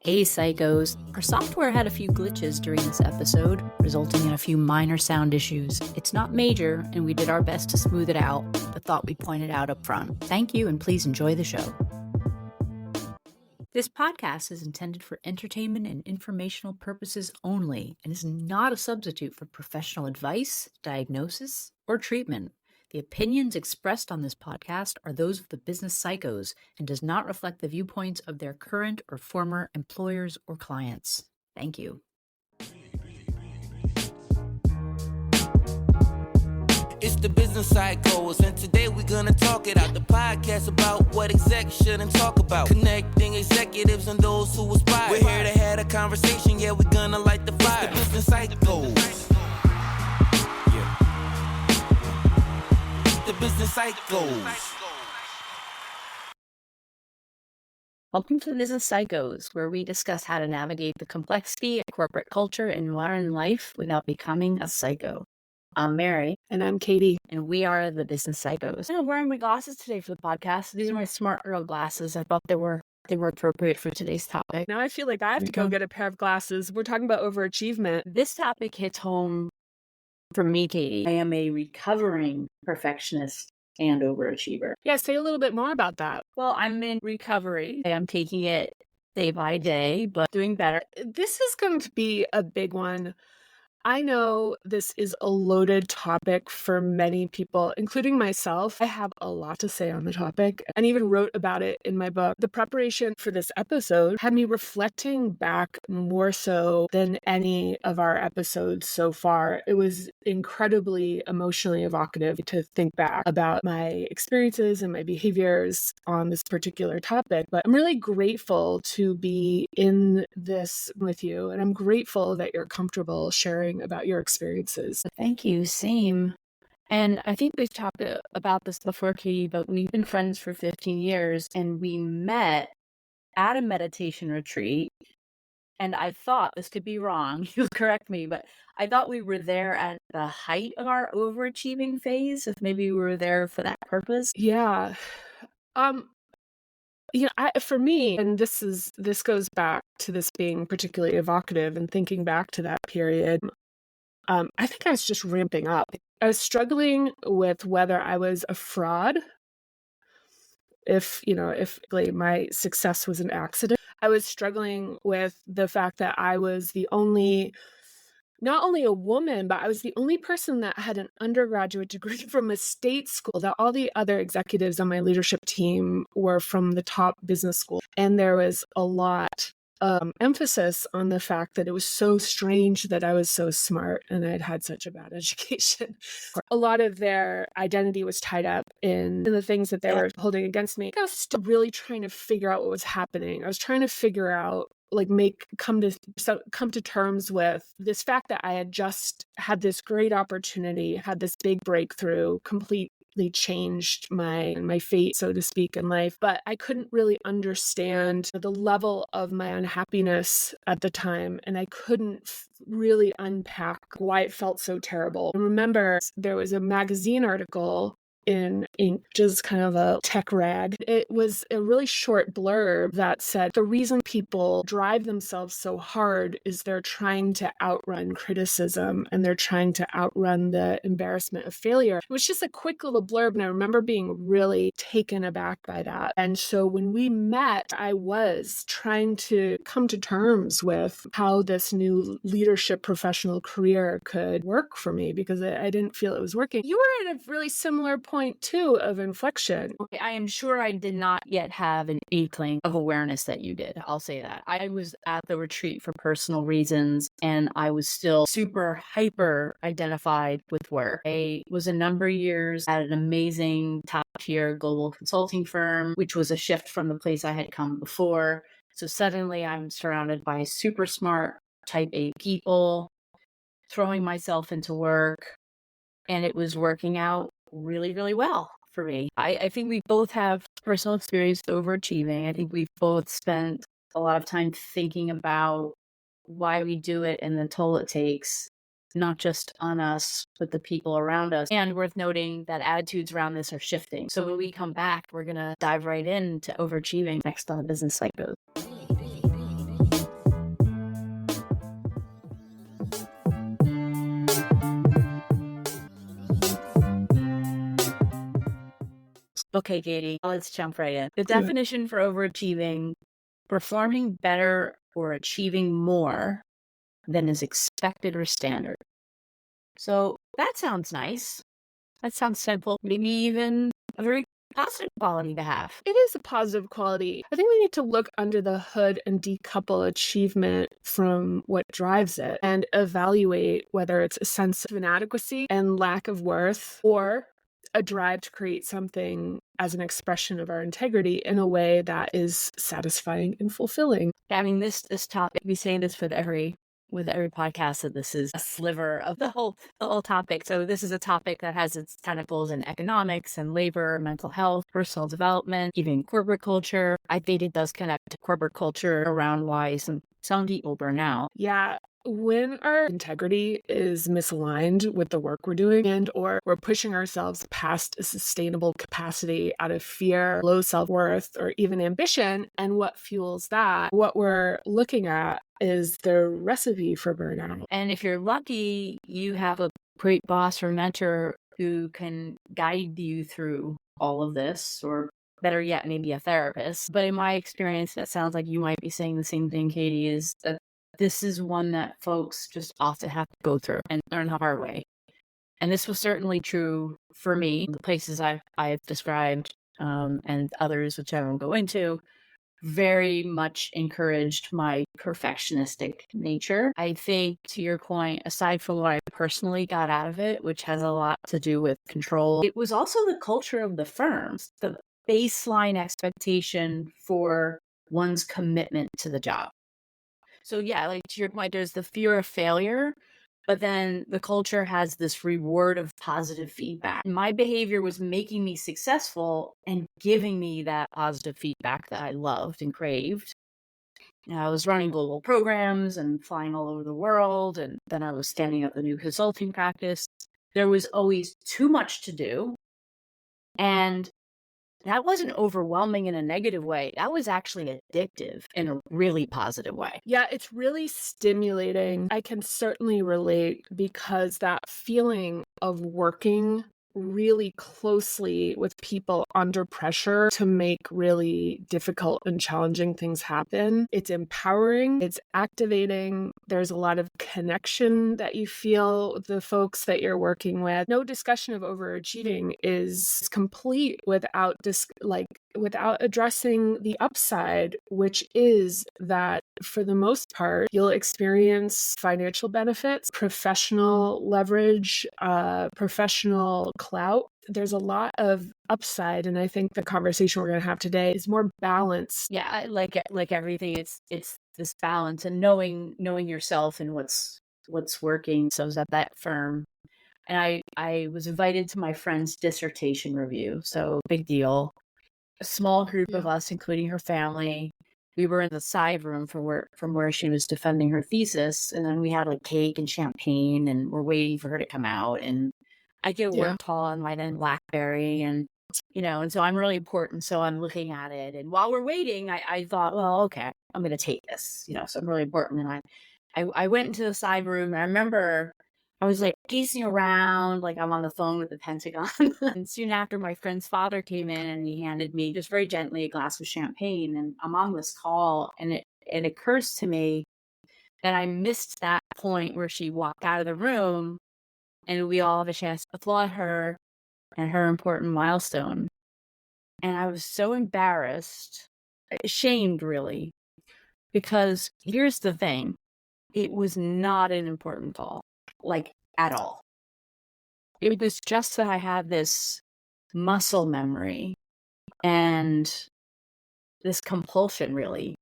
Hey psychos, our software had a few glitches during this episode, resulting in a few minor sound issues. It's not major, and we did our best to smooth it out, but thought we'd point it out up front. Thank you, and please enjoy the show. This podcast is intended for entertainment and informational purposes only, and is not a substitute for professional advice, diagnosis, or treatment. The opinions expressed on this podcast are those of the business psychos and does not reflect the viewpoints of their current or former employers or clients. Thank you. It's the business psychos, and today we're gonna talk it out. The podcast about what execs shouldn't talk about. Connecting executives and those who aspire. We're here to have a conversation, yeah, we're gonna light the fire. It's the business psychos. The business psychos. Welcome to Business Psychos, where we discuss how to navigate the complexity of corporate culture and modern life without becoming a psycho. I'm Mary. And I'm Katie. And we are the Business Psychos. I'm wearing my glasses today for the podcast. These are my smart girl glasses. I thought they were appropriate for today's topic. Now I feel like I have to go get a pair of glasses. We're talking about overachievement. This topic hits home for me, Katie. I am a recovering perfectionist and overachiever. Yeah, say a little bit more about that. Well, I'm in recovery. I'm taking it day by day, but doing better. This is going to be a big one. I know this is a loaded topic for many people, including myself. I have a lot to say on the topic and even wrote about it in my book. The preparation for this episode had me reflecting back more so than any of our episodes so far. It was incredibly emotionally evocative to think back about my experiences and my behaviors on this particular topic. But I'm really grateful to be in this with you, and I'm grateful that you're comfortable sharing about your experiences. Thank you. Same. And I think we've talked about this before, Katie, but we've been friends for 15 years and we met at a meditation retreat. And I thought, this could be wrong, you'll correct me, but I thought we were there at the height of our overachieving phase, if maybe we were there for that purpose. Yeah. For me, and this goes back to this being particularly evocative and thinking back to that period. I think I was just ramping up. I was struggling with whether I was a fraud, if like, my success was an accident. I was struggling with the fact that I was not only a woman, but I was the only person that had an undergraduate degree from a state school, that all the other executives on my leadership team were from the top business school. And there was a lot emphasis on the fact that it was so strange that I was so smart and I'd had such a bad education. A lot of their identity was tied up in the things that they were holding against me. I was still really trying to figure out what was happening. I was trying to figure out, come to terms with this fact that I had just had this great opportunity, had this big breakthrough, completely changed my fate, so to speak, in life. But I couldn't really understand the level of my unhappiness at the time, and I couldn't really unpack why it felt so terrible. I remember there was a magazine article in Inc., just kind of a tech rag. It was a really short blurb that said the reason people drive themselves so hard is they're trying to outrun criticism and they're trying to outrun the embarrassment of failure. It was just a quick little blurb, and I remember being really taken aback by that. And so when we met, I was trying to come to terms with how this new leadership professional career could work for me, because I didn't feel it was working. You were at a really similar point too of inflection. I am sure I did not yet have an inkling of awareness that you did. I'll say that. I was at the retreat for personal reasons, and I was still super hyper identified with work. I was a number of years at an amazing top tier global consulting firm, which was a shift from the place I had come before. So suddenly I'm surrounded by super smart type A people, throwing myself into work, and it was working out really, really well for me. I think we both have personal experience overachieving. I think we've both spent a lot of time thinking about why we do it and the toll it takes, not just on us, but the people around us. And worth noting that attitudes around this are shifting. So when we come back, we're going to dive right into overachieving next on the Business Psychos. Okay, Katie, let's jump right in. The Do it. definition for overachieving: performing better or achieving more than is expected or standard. So that sounds nice. That sounds simple. Maybe even a very positive quality to have. It is a positive quality. I think we need to look under the hood and decouple achievement from what drives it and evaluate whether it's a sense of inadequacy and lack of worth, or a drive to create something as an expression of our integrity in a way that is satisfying and fulfilling. I mean, this topic, we say this with every podcast, that this is a sliver of the whole topic. So this is a topic that has its tentacles in economics and labor, mental health, personal development, even corporate culture. I think it does connect to corporate culture around why some people burn out. Yeah. When our integrity is misaligned with the work we're doing, and or we're pushing ourselves past a sustainable capacity out of fear, low self-worth, or even ambition, and what fuels that, what we're looking at is the recipe for burnout. And if you're lucky, you have a great boss or mentor who can guide you through all of this, or better yet, maybe a therapist. But in my experience, that sounds like you might be saying the same thing, Katie, is that this is one that folks just often have to go through and learn the hard way. And this was certainly true for me. The places I've described, and others, which I won't go into, very much encouraged my perfectionistic nature. I think, to your point, aside from what I personally got out of it, which has a lot to do with control, it was also the culture of the firms, the baseline expectation for one's commitment to the job. So yeah, like to your point, there's the fear of failure, but then the culture has this reward of positive feedback. My behavior was making me successful and giving me that positive feedback that I loved and craved. I was running global programs and flying all over the world, and then I was standing up a new consulting practice. There was always too much to do, and that wasn't overwhelming in a negative way. That was actually addictive in a really positive way. Yeah, it's really stimulating. I can certainly relate, because that feeling of working really closely with people under pressure to make really difficult and challenging things happen. It's empowering, it's activating. There's a lot of connection that you feel with the folks that you're working with. No discussion of overachieving is complete without without addressing the upside, which is that for the most part, you'll experience financial benefits, professional leverage, professional clout. There's a lot of upside, and I think the conversation we're going to have today is more balanced. Yeah, like everything, it's this balance and knowing yourself and what's working. So I was at that firm, and I was invited to my friend's dissertation review. So big deal. A small group of us, including her family. We were in the side room from where she was defending her thesis, and then we had like cake and champagne, and we're waiting for her to come out. And I get work call on my then BlackBerry, and and so I'm really important. So I'm looking at it, and while we're waiting, I thought, well, okay, I'm gonna take this, so I'm really important. And I went into the side room, and I remember I was like gazing around, like I'm on the phone with the Pentagon. And soon after, my friend's father came in and he handed me just very gently a glass of champagne. And I'm on this call, and it occurs to me that I missed that point where she walked out of the room and we all have a chance to applaud her and her important milestone. And I was so embarrassed, ashamed really, because here's the thing. It was not an important call. Like, at all. It was just that I had this muscle memory and this compulsion, really,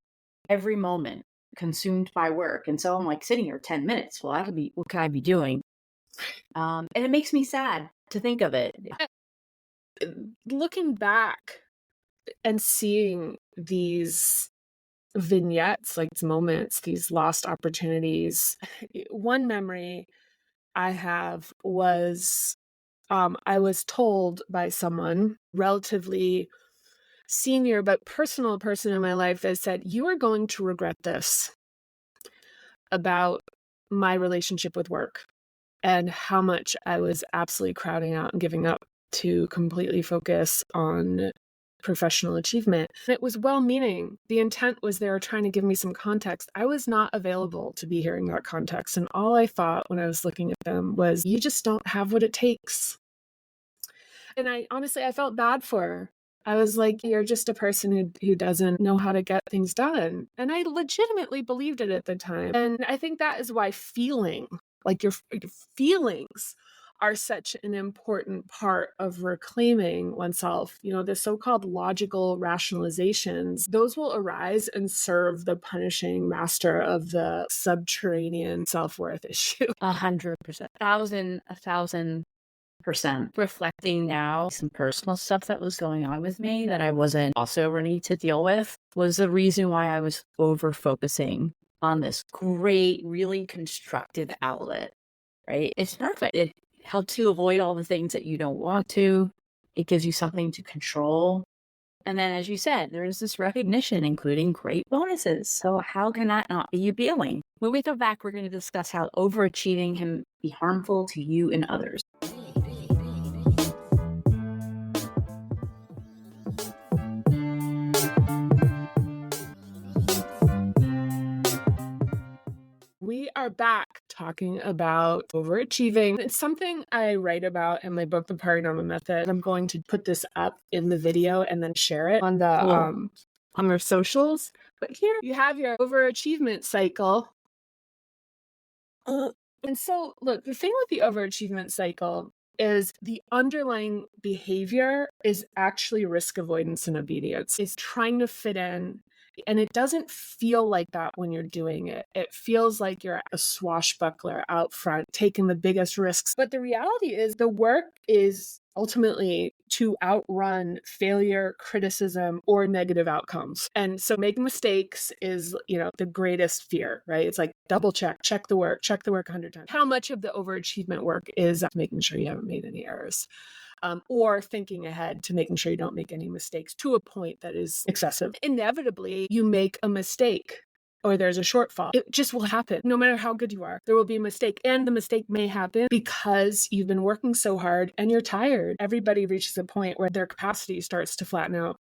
every moment consumed by work. And so I'm like sitting here 10 minutes. Well, what can I be doing? And it makes me sad to think of it. Looking back and seeing these vignettes, like moments, these lost opportunities. One memory I have was I was told by someone, relatively senior but personal person in my life, that said, "You are going to regret this," about my relationship with work and how much I was absolutely crowding out and giving up to completely focus on professional achievement. It was well-meaning. The intent was they were trying to give me some context. I was not available to be hearing that context. And all I thought when I was looking at them was, you just don't have what it takes. And I felt bad for her. I was like, you're just a person who doesn't know how to get things done. And I legitimately believed it at the time. And I think that is why feeling, like your feelings, are such an important part of reclaiming oneself. You know, the so-called logical rationalizations, those will arise and serve the punishing master of the subterranean self-worth issue. 100%. 1,000%. Reflecting now, some personal stuff that was going on with me that I wasn't also ready to deal with was the reason why I was over focusing on this great, really constructive outlet, right? It's perfect. It helps you avoid all the things that you don't want to. It gives you something to control. And then, as you said, there is this recognition, including great bonuses. So how can that not be you feeling? When we come back, we're going to discuss how overachieving can be harmful to you and others. We are back talking about overachieving. It's something I write about in my book, The Paranormal Method. I'm going to put this up in the video and then share it on the on our socials. But here you have your overachievement cycle. And so, look, the thing with the overachievement cycle is the underlying behavior is actually risk avoidance and obedience. It's trying to fit in. And it doesn't feel like that when you're doing it. It feels like you're a swashbuckler out front, taking the biggest risks. But the reality is the work is ultimately to outrun failure, criticism, or negative outcomes. And so making mistakes is, the greatest fear, right? It's like double check the work 100 times. How much of the overachievement work is making sure you haven't made any errors? Or thinking ahead to making sure you don't make any mistakes to a point that is excessive. Inevitably, you make a mistake or there's a shortfall. It just will happen. No matter how good you are, there will be a mistake. And the mistake may happen because you've been working so hard and you're tired. Everybody reaches a point where their capacity starts to flatten out.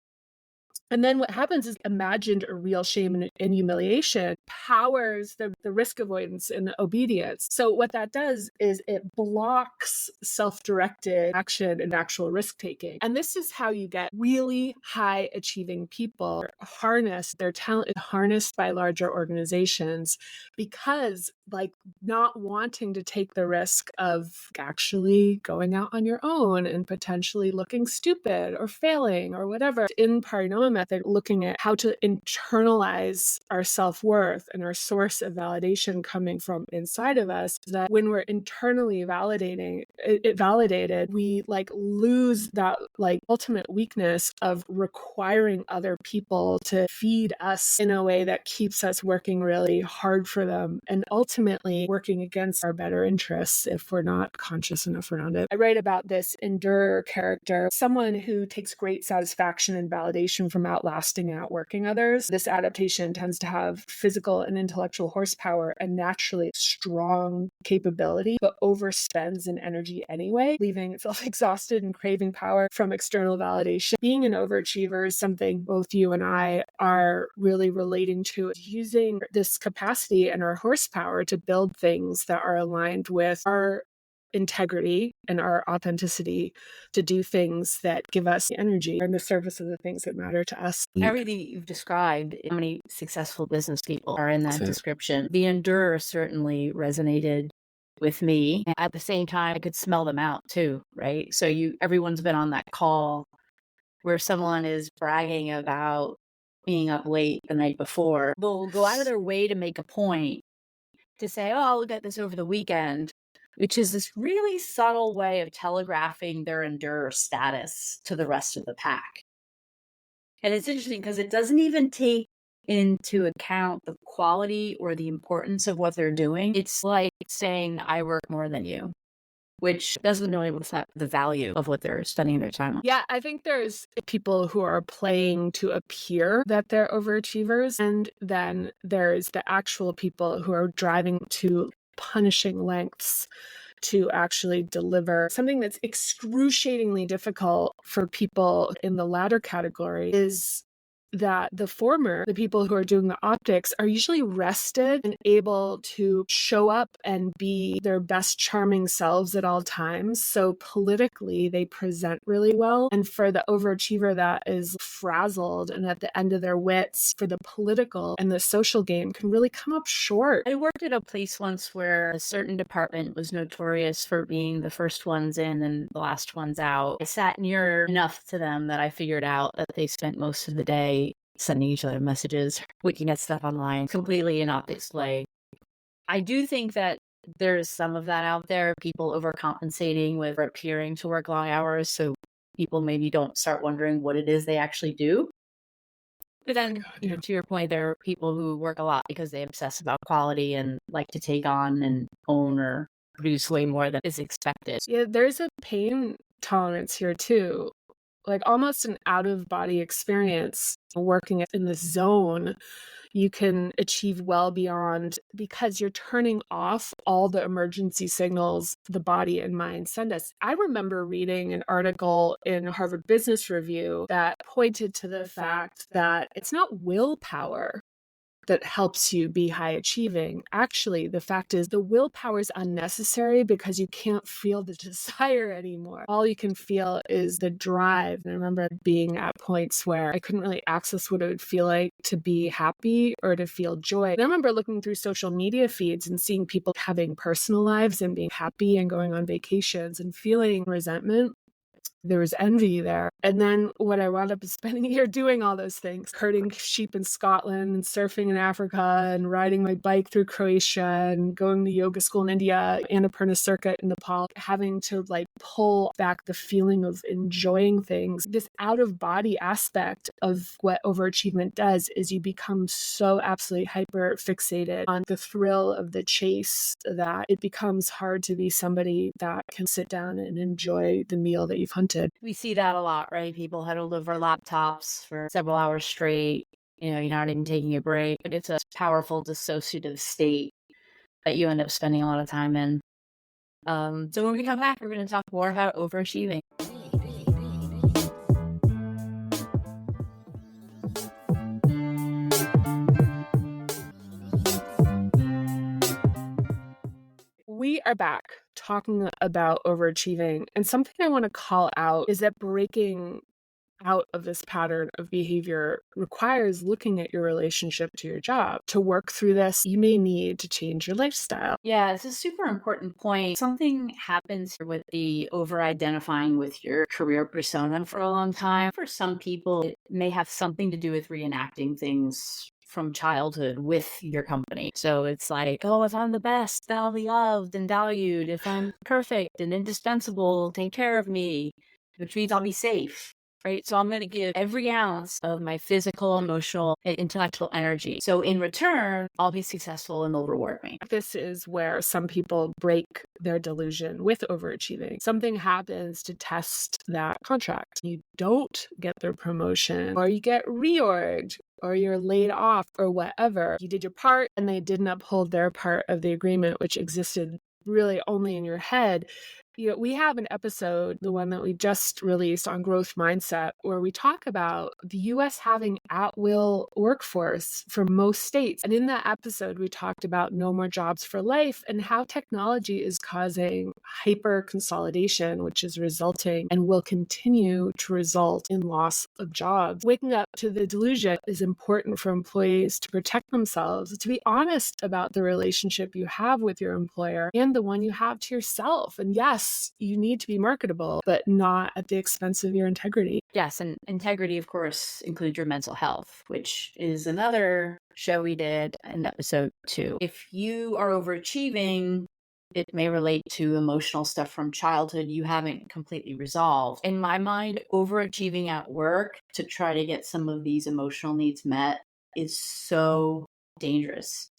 And then what happens is imagined or real shame and humiliation powers the risk avoidance and the obedience. So what that does is it blocks self-directed action and actual risk-taking. And this is how you get really high achieving people harness their talent harnessed by larger organizations, because not wanting to take the risk of actually going out on your own and potentially looking stupid or failing or whatever. In Paranormal Method, looking at how to internalize our self-worth and our source of validation coming from inside of us, that when we're internally validated, we lose that ultimate weakness of requiring other people to feed us in a way that keeps us working really hard for them and ultimately working against our better interests if we're not conscious enough around it. I write about this endurer character, someone who takes great satisfaction and validation from outlasting and outworking others. This adaptation tends to have physical and intellectual horsepower and naturally strong capability, but overspends in energy anyway, leaving itself exhausted and craving power from external validation. Being an overachiever is something both you and I are really relating to, using this capacity and our horsepower to build things that are aligned with our integrity and our authenticity, to do things that give us energy and the service of the things that matter to us. Everything you've described, how many successful business people are in that description. The endurer certainly resonated with me. At the same time, I could smell them out too, right? So everyone's been on that call where someone is bragging about being up late the night before. They'll go out of their way to make a point to say, oh, I'll look at this over the weekend, which is this really subtle way of telegraphing their endurer status to the rest of the pack. And it's interesting because it doesn't even take into account the quality or the importance of what they're doing. It's like saying, I work more than you, which doesn't really reflect the value of what they're spending their time on. Yeah, I think there's people who are playing to appear that they're overachievers, and then there's the actual people who are driving to punishing lengths to actually deliver something that's excruciatingly difficult for people in the latter category is that the former, the people who are doing the optics, are usually rested and able to show up and be their best charming selves at all times. So politically, they present really well. And for the overachiever that is frazzled and at the end of their wits for the political and the social game can really come up short. I worked at a place once where a certain department was notorious for being the first ones in and the last ones out. I sat near enough to them that I figured out that they spent most of the day sending each other messages, looking at stuff online, completely in optics play. I do think that there's some of that out there, people overcompensating with appearing to work long hours, so people maybe don't start wondering what it is they actually do. But then, to your point, there are people who work a lot because they obsess about quality and like to take on and own or produce way more than is expected. Yeah, there's a pain tolerance here too. Like almost an out-of-body experience working in the zone. You can achieve well beyond because you're turning off all the emergency signals the body and mind send us. I remember reading an article in Harvard Business Review that pointed to the fact that it's not willpower that helps you be high achieving. Actually, the fact is the willpower is unnecessary because you can't feel the desire anymore. All you can feel is the drive. And I remember being at points where I couldn't really access what it would feel like to be happy or to feel joy. And I remember looking through social media feeds and seeing people having personal lives and being happy and going on vacations and feeling resentment. There was envy there. And then what I wound up is spending a year doing all those things, herding sheep in Scotland and surfing in Africa and riding my bike through Croatia and going to yoga school in India, Annapurna circuit in Nepal, having to like pull back the feeling of enjoying things. This out of body aspect of what overachievement does is you become so absolutely hyper fixated on the thrill of the chase that it becomes hard to be somebody that can sit down and enjoy the meal that you've hunted. We see that a lot, right? People huddled over laptops for several hours straight. You're not even taking a break. But it's a powerful dissociative state that you end up spending a lot of time in. So when we come back, we're going to talk more about overachieving. We are back talking about overachieving. And something I want to call out is that breaking out of this pattern of behavior requires looking at your relationship to your job. To work through this, you may need to change your lifestyle. Yeah, it's a super important point. Something happens with the over-identifying with your career persona for a long time. For some people, it may have something to do with reenacting things from childhood with your company. So it's like, oh, if I'm the best, then I'll be loved and valued. If I'm perfect and indispensable, take care of me, which means I'll be safe. Right? So I'm going to give every ounce of my physical, emotional, and intellectual energy. So in return, I'll be successful and they'll reward me. This is where some people break their delusion with overachieving. Something happens to test that contract. You don't get their promotion, or you get reorged, or you're laid off, or whatever. You did your part and they didn't uphold their part of the agreement, which existed really only in your head. We have an episode, the one that we just released on growth mindset, where we talk about the US having at-will workforce for most states. And in that episode, we talked about no more jobs for life and how technology is causing hyper consolidation, which is resulting and will continue to result in loss of jobs. Waking up to the delusion is important for employees to protect themselves, to be honest about the relationship you have with your employer and the one you have to yourself. And yes, you need to be marketable, but not at the expense of your integrity. Yes, and integrity, of course, includes your mental health, which is another show we did in episode 2. If you are overachieving, it may relate to emotional stuff from childhood you haven't completely resolved. In my mind, overachieving at work to try to get some of these emotional needs met is so dangerous.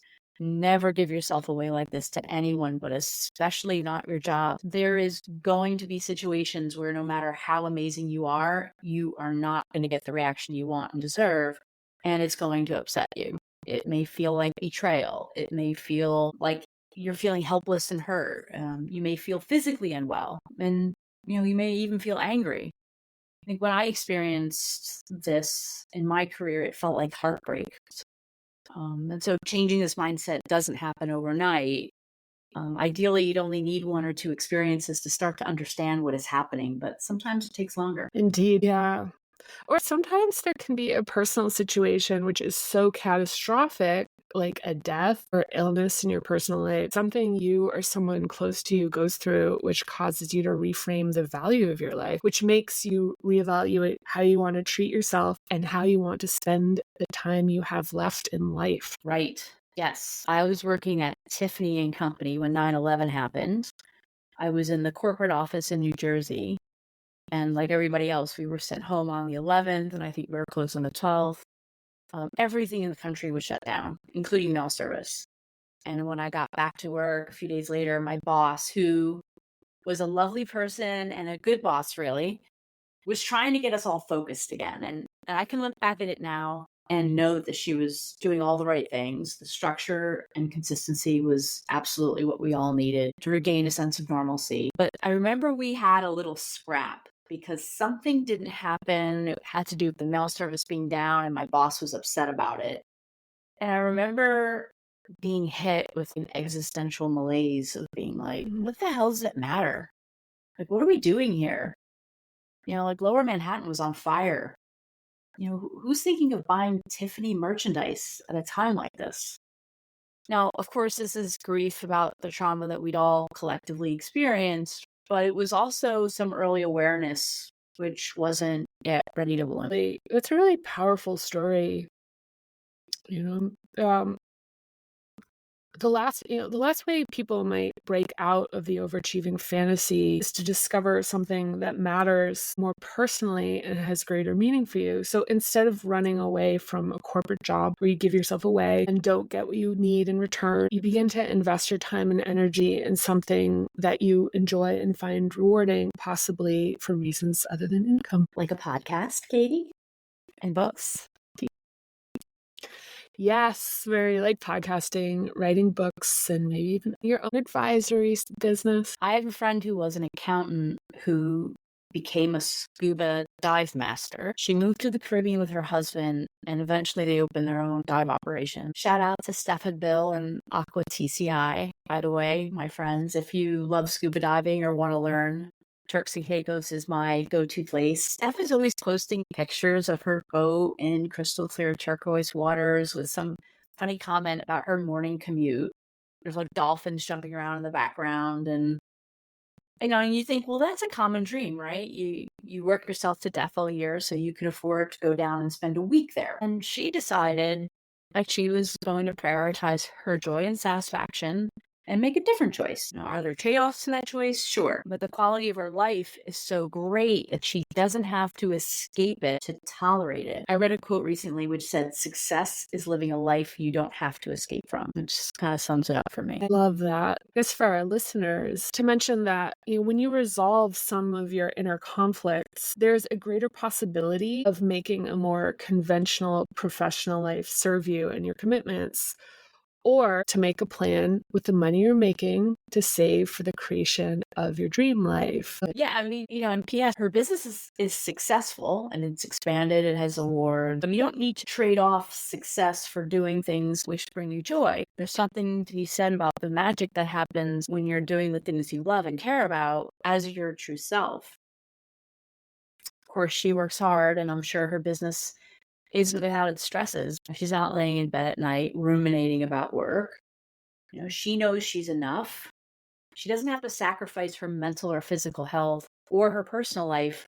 Never give yourself away like this to anyone, but especially not your job. There is going to be situations where no matter how amazing you are not going to get the reaction you want and deserve, and it's going to upset you. It may feel like betrayal. It may feel like you're feeling helpless and hurt. You may feel physically unwell, and you may even feel angry. I think when I experienced this in my career, it felt like heartbreak. And so changing this mindset doesn't happen overnight. Ideally, you'd only need one or two experiences to start to understand what is happening, but sometimes it takes longer. Indeed, yeah. Or sometimes there can be a personal situation which is so catastrophic, like a death or illness in your personal life, something you or someone close to you goes through, which causes you to reframe the value of your life, which makes you reevaluate how you want to treat yourself and how you want to spend the time you have left in life. Right. Yes. I was working at Tiffany and Company when 9/11 happened. I was in the corporate office in New Jersey. And like everybody else, we were sent home on the 11th, and I think we were closed on the 12th. Everything in the country was shut down, including mail service. And when I got back to work a few days later, my boss, who was a lovely person and a good boss, really, was trying to get us all focused again. And I can look back at it now and know that she was doing all the right things. The structure and consistency was absolutely what we all needed to regain a sense of normalcy. But I remember we had a little scrap because something didn't happen. It had to do with the mail service being down, and my boss was upset about it. And I remember being hit with an existential malaise of being like, what the hell does it matter? Like, what are we doing here? Like Lower Manhattan was on fire. Who's thinking of buying Tiffany merchandise at a time like this? Now, of course, this is grief about the trauma that we'd all collectively experienced, but it was also some early awareness, which wasn't yet ready to bloom. It's a really powerful story. The last way people might break out of the overachieving fantasy is to discover something that matters more personally and has greater meaning for you. So instead of running away from a corporate job where you give yourself away and don't get what you need in return, you begin to invest your time and energy in something that you enjoy and find rewarding, possibly for reasons other than income. Like a podcast, Katie? And books. Yes, very like podcasting, writing books, and maybe even your own advisory business. I have a friend who was an accountant who became a scuba dive master. She moved to the Caribbean with her husband, and eventually they opened their own dive operation. Shout out to Steph and Bill and Aqua TCI, by the way, my friends. If you love scuba diving or want to learn, Turks and Caicos is my go-to place. Steph is always posting pictures of her boat in crystal clear turquoise waters with some funny comment about her morning commute. There's like dolphins jumping around in the background, and you think, well, that's a common dream, right? You work yourself to death all year so you can afford to go down and spend a week there. And she decided that she was going to prioritize her joy and satisfaction and make a different choice. Are there trade-offs in that choice? Sure. But the quality of her life is so great that she doesn't have to escape it to tolerate it. I read a quote recently which said, success is living a life you don't have to escape from. It just kind of sums it up for me. I love that. Just for our listeners, to mention that when you resolve some of your inner conflicts, there's a greater possibility of making a more conventional professional life serve you and your commitments, or to make a plan with the money you're making to save for the creation of your dream life. Yeah, and P.S., her business is successful and it's expanded. It has awards. You don't need to trade off success for doing things which bring you joy. There's something to be said about the magic that happens when you're doing the things you love and care about as your true self. Of course, she works hard, and I'm sure her business is without its stresses. She's out laying in bed at night, ruminating about work. She knows she's enough. She doesn't have to sacrifice her mental or physical health or her personal life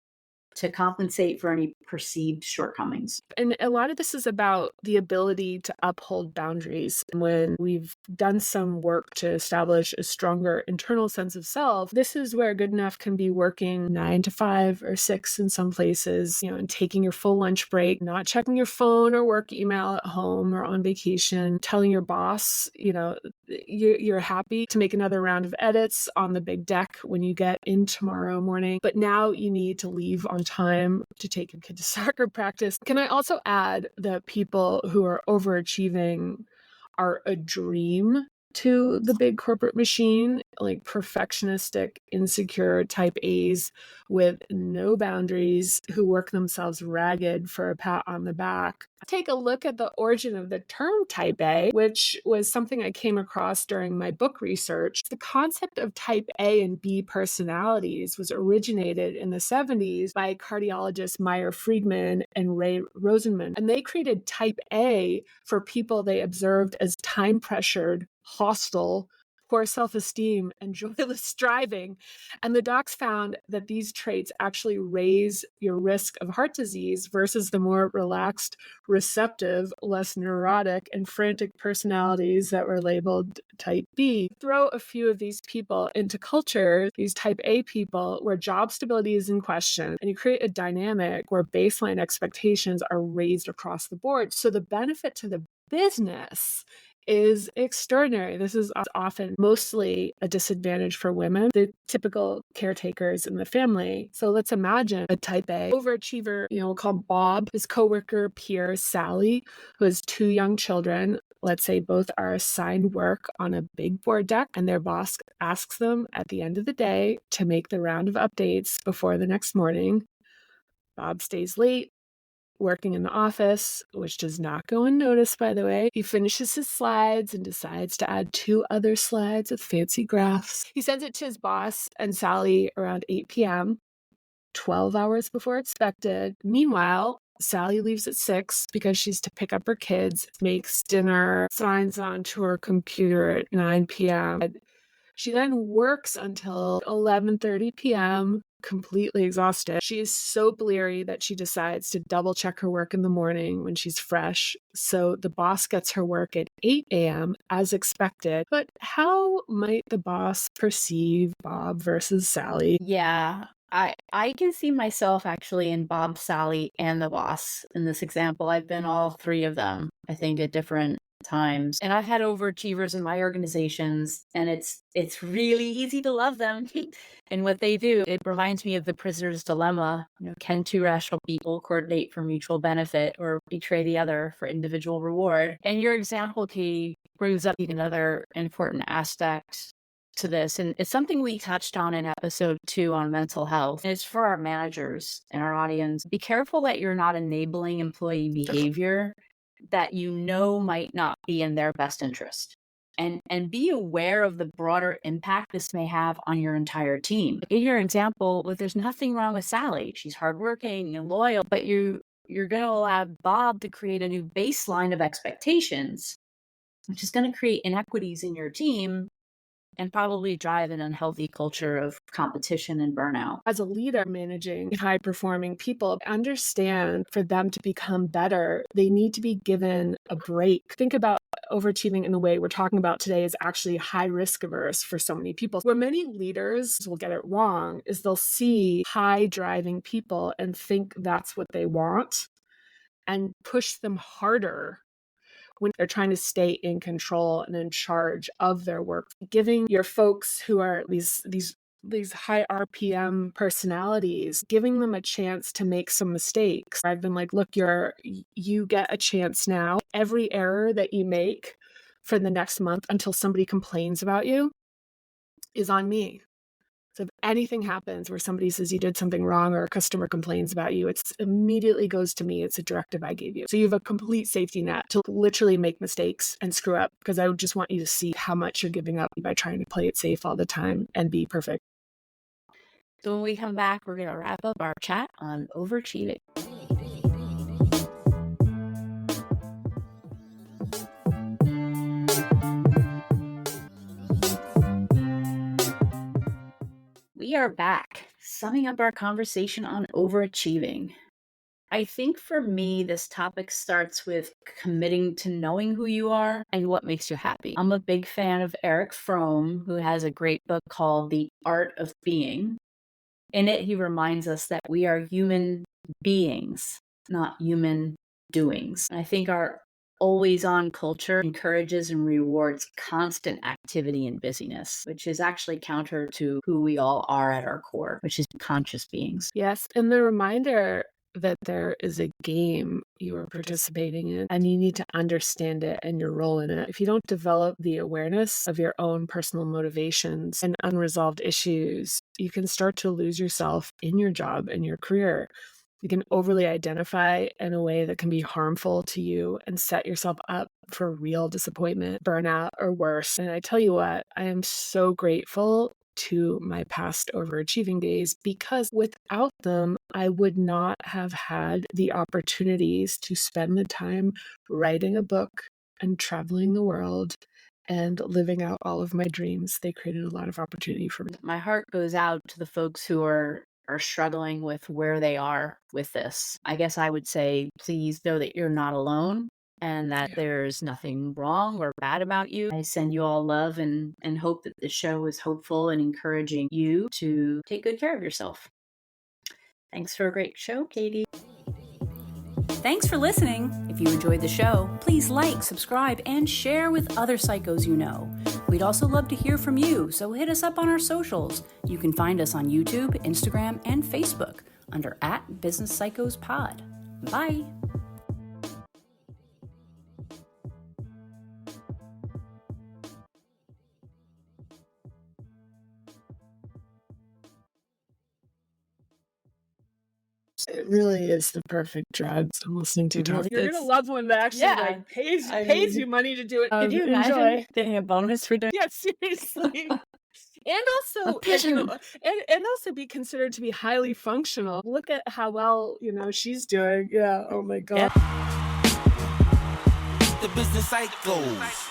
to compensate for any perceived shortcomings. And a lot of this is about the ability to uphold boundaries. When we've done some work to establish a stronger internal sense of self, this is where good enough can be working 9 to 5 or 6 in some places, and taking your full lunch break, not checking your phone or work email at home or on vacation, telling your boss, you're happy to make another round of edits on the big deck when you get in tomorrow morning, but now you need to leave on time to take your kid to soccer practice. Can I also add that people who are overachieving are a dream to the big corporate machine, like perfectionistic, insecure type A's with no boundaries who work themselves ragged for a pat on the back. Take a look at the origin of the term type A, which was something I came across during my book research. The concept of type A and B personalities was originated in the 70s by cardiologists Meyer Friedman and Ray Rosenman. And they created type A for people they observed as time-pressured, hostile, poor self-esteem, and joyless striving. And the docs found that these traits actually raise your risk of heart disease versus the more relaxed, receptive, less neurotic, and frantic personalities that were labeled type B. Throw a few of these people into culture, these type A people, where job stability is in question, and you create a dynamic where baseline expectations are raised across the board. So the benefit to the business is extraordinary. This is often mostly a disadvantage for women, the typical caretakers in the family. So let's imagine a type A overachiever, we'll call Bob, his coworker peer Sally, who has 2 young children. Let's say both are assigned work on a big board deck, and their boss asks them at the end of the day to make the round of updates before the next morning. Bob stays late, working in the office, which does not go unnoticed, by the way. He finishes his slides and decides to add 2 other slides with fancy graphs. He sends it to his boss and Sally around 8 p.m., 12 hours before expected. Meanwhile, Sally leaves at 6 because she's to pick up her kids, makes dinner, signs on to her computer at 9 p.m. She then works until 11:30 p.m., completely exhausted. She is so bleary that she decides to double check her work in the morning when she's fresh. So the boss gets her work at 8 a.m. as expected. But how might the boss perceive Bob versus Sally? Yeah, I can see myself actually in Bob, Sally, and the boss in this example. I've been all 3 of them, I think, at different times. And I've had overachievers in my organizations, and it's really easy to love them. And what they do, it reminds me of the prisoner's dilemma. Can 2 rational people coordinate for mutual benefit or betray the other for individual reward? And your example, Katie, brings up another important aspect to this, and it's something we touched on in episode 2 on mental health. And it's for our managers and our audience. Be careful that you're not enabling employee behavior that might not be in their best interest. And be aware of the broader impact this may have on your entire team. In your example, there's nothing wrong with Sally. She's hardworking and loyal, but you're going to allow Bob to create a new baseline of expectations, which is going to create inequities in your team and probably drive an unhealthy culture of competition and burnout. As a leader managing high-performing people, understand for them to become better, they need to be given a break. Think about overachieving in the way we're talking about today is actually high-risk averse for so many people. Where many leaders will get it wrong is they'll see high-driving people and think that's what they want and push them harder when they're trying to stay in control and in charge of their work. Giving your folks who are these high RPM personalities, giving them a chance to make some mistakes. I've been like, look, you get a chance now. Every error that you make for the next month until somebody complains about you is on me. So if anything happens where somebody says you did something wrong or a customer complains about you, it immediately goes to me. It's a directive I gave you. So you have a complete safety net to literally make mistakes and screw up, because I would just want you to see how much you're giving up by trying to play it safe all the time and be perfect. So when we come back, we're going to wrap up our chat on overachieving. We are back, summing up our conversation on overachieving. I think for me, this topic starts with committing to knowing who you are and what makes you happy. I'm a big fan of Eric Fromm, who has a great book called The Art of Being. In it, he reminds us that we are human beings, not human doings. I think our always-on culture encourages and rewards constant activity and busyness, which is actually counter to who we all are at our core, which is conscious beings. Yes, and the reminder that there is a game you are participating in, and you need to understand it and your role in it. If you don't develop the awareness of your own personal motivations and unresolved issues, you can start to lose yourself in your job and your career. You can overly identify in a way that can be harmful to you and set yourself up for real disappointment, burnout, or worse. And I tell you what, I am so grateful to my past overachieving days, because without them, I would not have had the opportunities to spend the time writing a book and traveling the world and living out all of my dreams. They created a lot of opportunity for me. My heart goes out to the folks who are struggling with where they are with this. I guess I would say, please know that you're not alone and that there's nothing wrong or bad about you. I send you all love and hope that the show is hopeful and encouraging you to take good care of yourself. Thanks for a great show, Katie. Thanks for listening. If you enjoyed the show, please like, subscribe, and share with other psychos you know. We'd also love to hear from you, so hit us up on our socials. You can find us on YouTube, Instagram, and Facebook under @BusinessPsychosPod. Bye. It really is the perfect drug. I'm listening to talk. You're It's- gonna love one that actually Yeah. pays I mean, you money to do it. Could you Enjoy. imagine getting a bonus for doing Yeah, seriously. And also, pigeon. and also be considered to be highly functional. Look at how well she's doing. Yeah. Oh my god. The business cycles.